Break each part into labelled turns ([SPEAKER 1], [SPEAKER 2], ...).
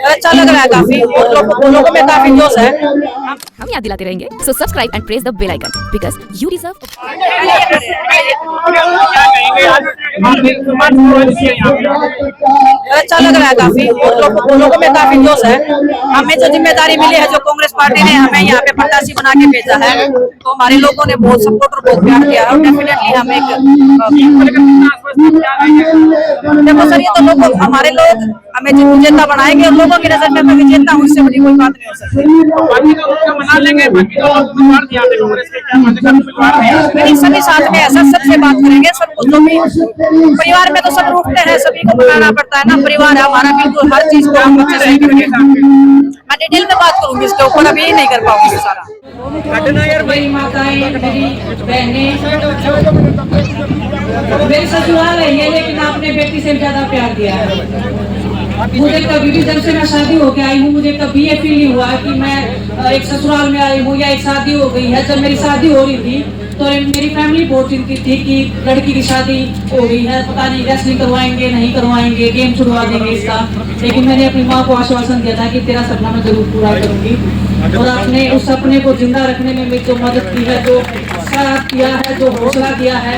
[SPEAKER 1] अच्छा लग रहा है काफी, लोगों में काफी जोश है।
[SPEAKER 2] हम याद दिलाते रहेंगे। So subscribe and press the bell icon because you deserve.
[SPEAKER 1] अच्छा लग रहा है काफी, लोगों में काफी जोश है। हमें जो जिम्मेदारी मिली है, जो कांग्रेस पार्टी ने हमें यहाँ पे प्रत्याशी बना के भेजा है, तो हमारे लोगों ने बहुत सपोर्ट और बहुत प्यार किया है। और डेफिनेटली हम एक देखो सर, ये तो लोग हमारे लोग हमें विजेता बनाएंगे और लोगों की नजर में मैं विजेता हूँ, इससे बड़ी कोई बात नहीं हो सकती। नहीं, सभी साथ में है, सबसे बात करेंगे, सबको जो भी परिवार में तो सब रूठते हैं, सभी को बनाना पड़ता है ना। परिवार है हमारा, बिल्कुल हर चीज को हम अच्छे से करेंगे। मैं डिटेल में बात करूंगी इसके ऊपर, अभी नहीं कर पाऊंगी सारा।
[SPEAKER 3] मेरी माताएं, मेरी बहनें, मेरी ससुराल है ये, लेकिन आपने बेटी से ज्यादा प्यार दिया है मुझे। कभी भी जब से मैं शादी होके आई हूँ, मुझे कभी ये फील नहीं हुआ कि मैं एक ससुराल में आई हूँ या एक शादी हो गई है। जब मेरी शादी हो रही थी तो मेरी फैमिली बहुत चिंतित थी कि लड़की की शादी हो गई है, पता नहीं रेसलिंग करवाएंगे नहीं करवाएंगे, गेम छुड़वा देंगे इसका। लेकिन मैंने अपनी माँ को आश्वासन दिया था कि तेरा सपना मैं जरूर पूरा करूंगी। और आपने उस सपने को जिंदा रखने में मेरी जो मदद की है, जो साथ किया है, जो हौसला दिया है,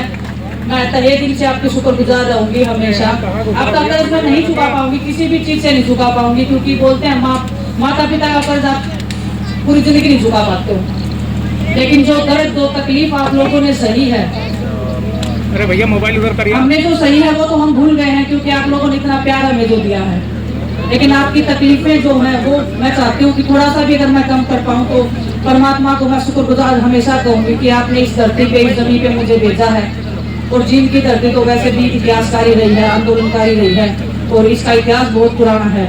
[SPEAKER 3] मैं तहे दिल से आपकी शुक्रगुजार रहूंगी हमेशा। आपका कर्ज मैं नहीं चुका पाऊंगी, किसी भी चीज से नहीं चुका पाऊंगी, क्योंकि बोलते हैं माता पिता का कर्ज आप पूरी जिंदगी नहीं चुका पाते हो। लेकिन जो दर्द, जो तकलीफ आप लोगों ने सही है,
[SPEAKER 4] अरे भैया मोबाइल उधर करिए,
[SPEAKER 3] हमने जो सही है वो तो हम भूल गए हैं, क्योंकि आप लोगों ने इतना प्यार हमें जो दिया है। लेकिन आपकी तकलीफें जो है वो मैं चाहती हूँ कि थोड़ा सा भी अगर मैं कम कर पाऊँ तो परमात्मा को मैं शुक्रगुजार हमेशा कहूंगी कि आपने इस धरती पे, इस जमीन पे मुझे भेजा है। और जींद की धरती तो वैसे भी इतिहासकारी रही है, आंदोलनकारी रही है, और इसका इतिहास बहुत पुराना है।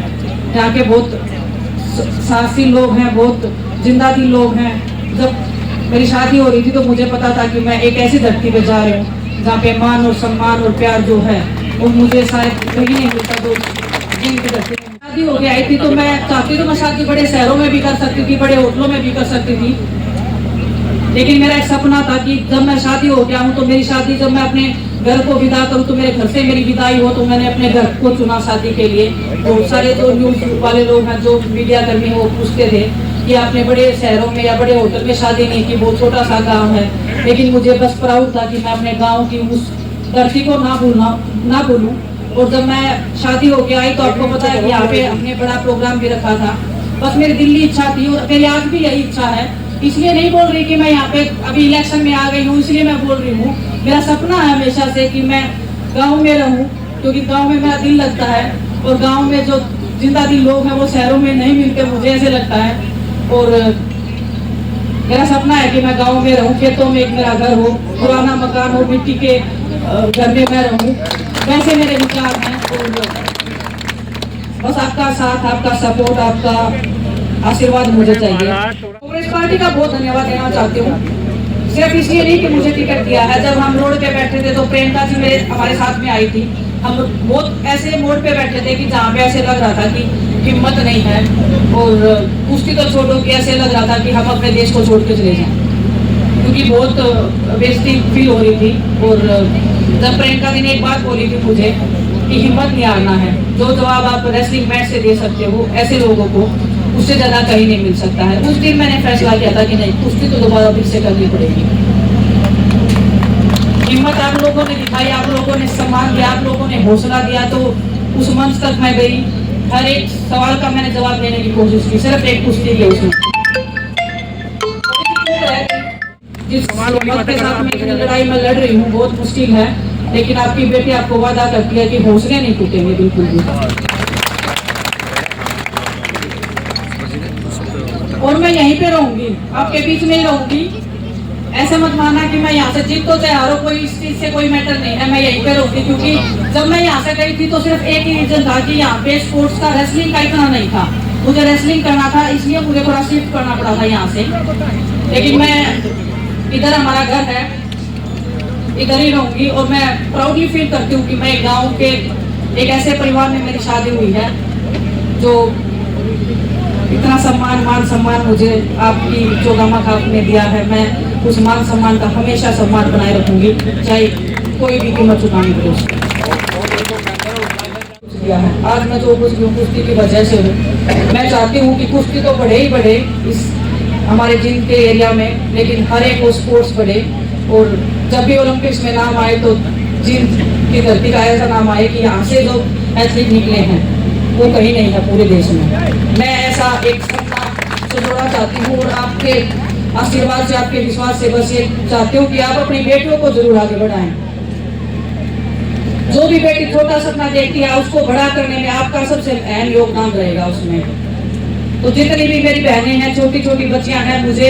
[SPEAKER 3] यहाँ के बहुत साहसी लोग हैं, बहुत जिंदा दिल लोग हैं। जब मेरी शादी हो रही थी तो मुझे पता था कि मैं एक ऐसी धरती पे जा रही हूँ जहाँ पे मान और सम्मान और प्यार जो है वो मुझे शायद कहीं नहीं मिलता। तो जींद की धरती शादी हो गई आई थी तो मैं चाहती तो मैं शादी बड़े शहरों में भी कर सकती थी, बड़े होटलों में भी कर सकती थी। लेकिन मेरा एक सपना था कि जब मैं शादी हो गया हूँ तो मेरी शादी, जब मैं अपने घर को विदा करूँ तो मेरे घर से मेरी विदाई हो, तो मैंने अपने घर को चुना शादी के लिए। तो सारे जो न्यूज वाले लोग हैं, जो मीडिया कर्मी वो पूछते थे कि आपने बड़े शहरों में या बड़े होटल में शादी नहीं की, बहुत छोटा सा गाँव है। लेकिन मुझे बस प्राउड था कि मैं अपने गाँव की उस धरती को ना भूलूं। और जब मैं शादी होके आई तो आपको पता है कि यहाँ पे हमने बड़ा प्रोग्राम भी रखा था। बस मेरी दिल की इच्छा थी और मेरी आज भी यही इच्छा है, इसलिए नहीं बोल रही कि मैं यहाँ पे अभी इलेक्शन में आ गई हूँ इसलिए मैं बोल रही हूँ। मेरा सपना है हमेशा से कि मैं गांव में रहूँ, क्योंकि गांव में मेरा दिल लगता है। और गांव में जो जिंदा दिल लोग हैं वो शहरों में नहीं मिलते, मुझे ऐसे लगता है। और मेरा सपना है कि मैं गांव में रहूँ, खेतों में एक मेरा घर हो, पुराना मकान हो, मिट्टी के घर में मैं रहूँ, वैसे मेरे विचार हैं। और बस आपका साथ, आपका सपोर्ट, आपका आशीर्वाद मुझे चाहिए। कांग्रेस पार्टी का बहुत धन्यवाद देना चाहती हूँ, सिर्फ इसलिए नहीं कि मुझे टिकट दिया है। जब हम रोड पे बैठे थे तो प्रियंका जी हमारे साथ में आई थी। हम बहुत ऐसे मोड़ पे बैठे थे कि जहाँ पे ऐसे लग रहा था कि हिम्मत नहीं है, और कुश्ती तो छोड़ो कि ऐसे लग रहा था कि हम अपने देश को छोड़ के चले जाएं, क्योंकि बहुत बेइज्जती फील हो रही थी। और जब प्रियंका जी ने एक बात बोली थी मुझे कि हिम्मत नहीं हारना है, जो जवाब आप रेसलिंग मैच से दे सकते हो ऐसे लोगों को उससे ज्यादा कहीं नहीं मिल सकता है। उस दिन मैंने फैसला किया था कि नहीं, कुश्ती तो दोबारा फिर से करनी पड़ेगी। हिम्मत आप लोगों ने दिखाई, आप लोगों ने सम्मान दिया, आप लोगों ने हौसला दिया, तो उस मंच तक मैं गई। हर एक सवाल का मैंने जवाब देने की कोशिश की, सिर्फ एक कुश्ती के उसमें। जिस हिम्मत के साथ मैं लड़ाई में लड़ रही हूँ बहुत मुश्किल है, लेकिन आपकी बेटी आपको वादा करती है कि हौसले नहीं टूटेंगे बिल्कुल भी। और मैं यहीं पे रहूंगी, आपके बीच में ही रहूंगी। ऐसा मत मानना कि मैं यहाँ से जीत तो तैयार हो, कोई इस चीज से कोई मैटर नहीं है, मैं यहीं पे रहूंगी। क्योंकि जब मैं यहाँ से गई थी तो सिर्फ एक ही रीजन था कि यहाँ पे स्पोर्ट्स का, रेसलिंग का इतना नहीं था। मुझे रेसलिंग करना था, इसलिए मुझे थोड़ा शिफ्ट करना पड़ा था यहाँ से। लेकिन मैं इधर, हमारा घर है, इधर ही रहूंगी। और मैं प्राउडली फील करती हूँ कि मैं गाँव के एक ऐसे परिवार में मेरी शादी हुई है, जो इतना मान सम्मान मुझे आपकी जो नमक आपने दिया है, मैं उस मान सम्मान का हमेशा सम्मान बनाए रखूंगी, चाहे कोई भी कीमत चुकानी पड़े। किया है। आज मैं जो कुछ भी हूँ कुश्ती की वजह से हूँ। मैं चाहती हूँ कि कुश्ती तो बढ़े ही बढ़े इस हमारे जिन के एरिया में, लेकिन हर एक को स्पोर्ट्स बढ़े। और जब भी ओलंपिक्स में नाम आए तो जिन की धरती का ऐसा नाम आए कि यहाँ से जो एथलीट निकले हैं वो कहीं नहीं है पूरे देश में। मैं ऐसा एक सपना से जोड़ना चाहती हूँ और आपके आशीर्वाद से, आपके विश्वास से बस ये चाहती हूँ कि आप अपनी बेटियों को जरूर आगे बढ़ाएं। जो भी बेटी छोटा सपना देखती है उसको बड़ा करने में आपका सबसे अहम योगदान रहेगा उसमें। तो जितनी भी मेरी बहनें हैं, छोटी छोटी बच्चियां हैं, मुझे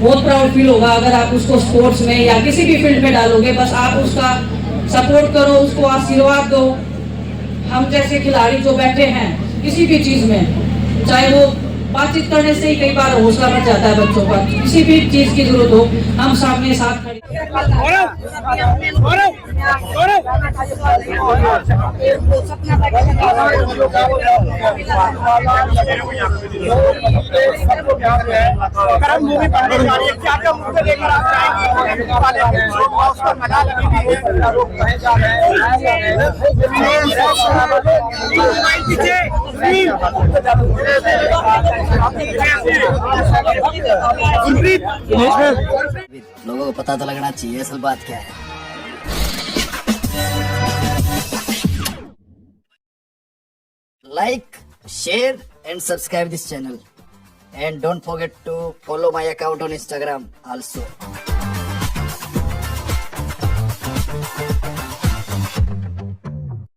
[SPEAKER 3] बहुत प्राउड फील होगा अगर आप उसको स्पोर्ट्स में या किसी भी फील्ड में डालोगे। बस आप उसका सपोर्ट करो, उसको आशीर्वाद दो। हम जैसे खिलाड़ी जो बैठे हैं किसी भी चीज में, चाहे वो बातचीत करने से ही कई बार हौसला बढ़ जाता है बच्चों का, किसी भी चीज की जरूरत हो हम सामने साथ खड़े।
[SPEAKER 4] अगर हम मूवी बनने जा रहे हैं, क्या क्या मुद्दे लेकर आप जाएंगे?
[SPEAKER 5] लोगों को पता तो लगना चाहिए असल बात क्या है। Like, share and subscribe this channel, and don't forget to follow my account on Instagram also.